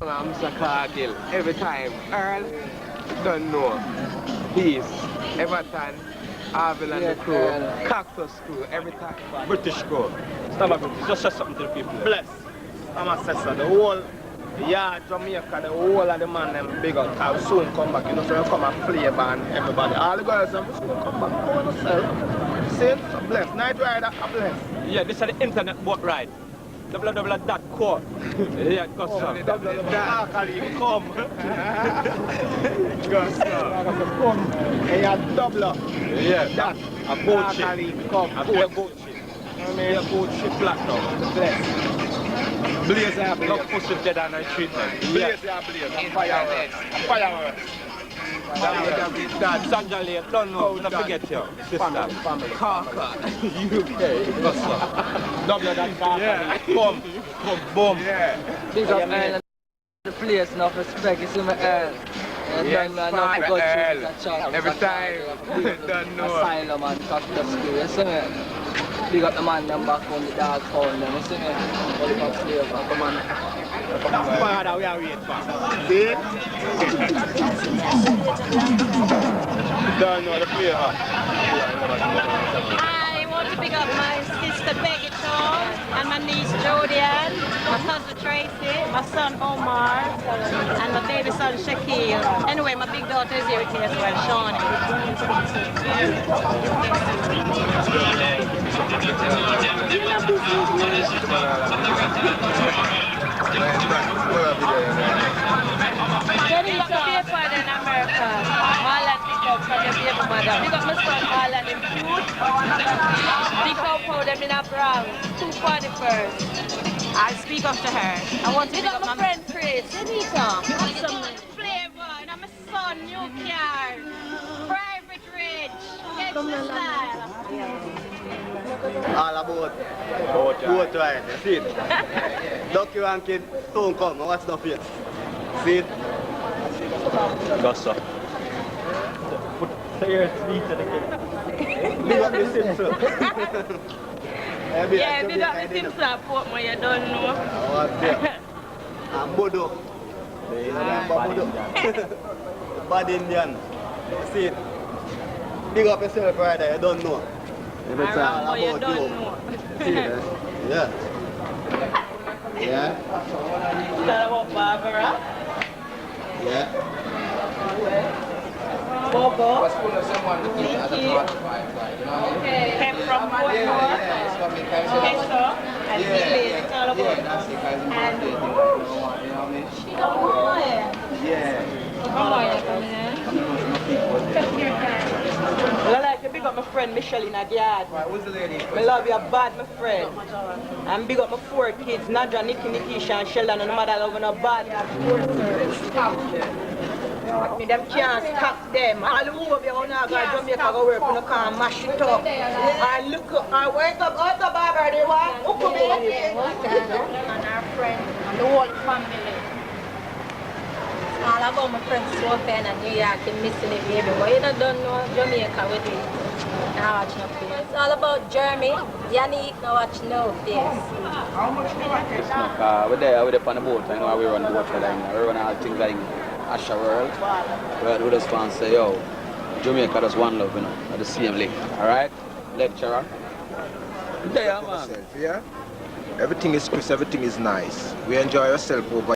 I'm Mr. Cargill. Every time. Earl, don't know. Peace. Everton, Arville and the crew. Cactus crew. Every time. British crew. Stop a British. Just say something to the people. Bless. I'm a sister. The whole Jamaica, the whole of the man them big up. I'll soon come back. You know, so you come and play band, everybody. All the girls will soon come back. I want to sell. See? So bless. Night rider, I bless. Yeah, this is the internet boat ride. www.co. Yeah, custom. www.co. Come. Custom. Come. Hey, a doubler. Yeah, that. A boat ship. Come. A boat ship. I mean, a boat ship platinum. Bless. Blaze are blaze. Not push it dead on the street, man. Blaze are blaze. Fireworks. Fireworks. Sandra Lane, don't know, don't forget you. Sister. Cawka. UK. What's up? Double that Cawka. Yeah. Boom. Boom. Yeah. Big up Earl. The place, enough respect. You see my Earl. Yes, Father Earl. Every time. Don't know. Asylum and Cactus School. You see me? Big up the man them back on the dog pound. You see me? All the back flavor. Come on. Father, we are waiting for. See? Don't know the flavor. I want to pick up my sister Becky Charles and my niece Jodian, my cousin Tracy, my son Omar, and my baby son Shaquille. Anyway, my big daughter is here with me as well, Shawnee. Jenny, you can be a part in America. Marlon pick up from your baby mother. Pick up my son Marlon in food. Pick up how them in a brown. 241st. I'll speak up to her. I want to pick up my friend Chris. Anita. You have some flavor. And I'm a son, new car. Private rich. Get the style. All about boat ride, you see it? Ducky and kid don't come, watch the face. See it? Gossa. Put your feet to the kid. Big up the Simpson. Yeah, big up the Simpson at Portmore, you don't know. What's there? And Bodo. Bad Indian. See it? Big up yourself right there, you don't know. If it's all about you don't know. See it? Yeah. Yeah. Is that about Barbara? Yeah. Bobo. Thank Came from Portmore. Queso. And Philly. It's all about. And she don't know it. Yeah. I like to big up my friend Michelle in a yard. Right, who's the lady? I love you bad, my friend. And big up my 4 kids, Nadja, Nikki, Nikisha, and Sheldon, and mother love no bad. Me them can't stop them. All over here when I go to Jamaica go work, you can't mash it up. I look up, I wake up out of Barbara, they want to come in. And our friend, and the whole family. All about my friends Sophie and New York and missing it, baby. But you don't know Jamaica with it. Now watch no face. It's all about Jeremy. Yannick, now watch no face. We're there on the boat. I know how we run the boat for them. We run all things like Asha World. We just want to say, yo, Jamaica does one love, you know, at the same lake. Alright? Lecturer. There, man. Yeah? Everything is crisp, everything is nice. We enjoy ourselves over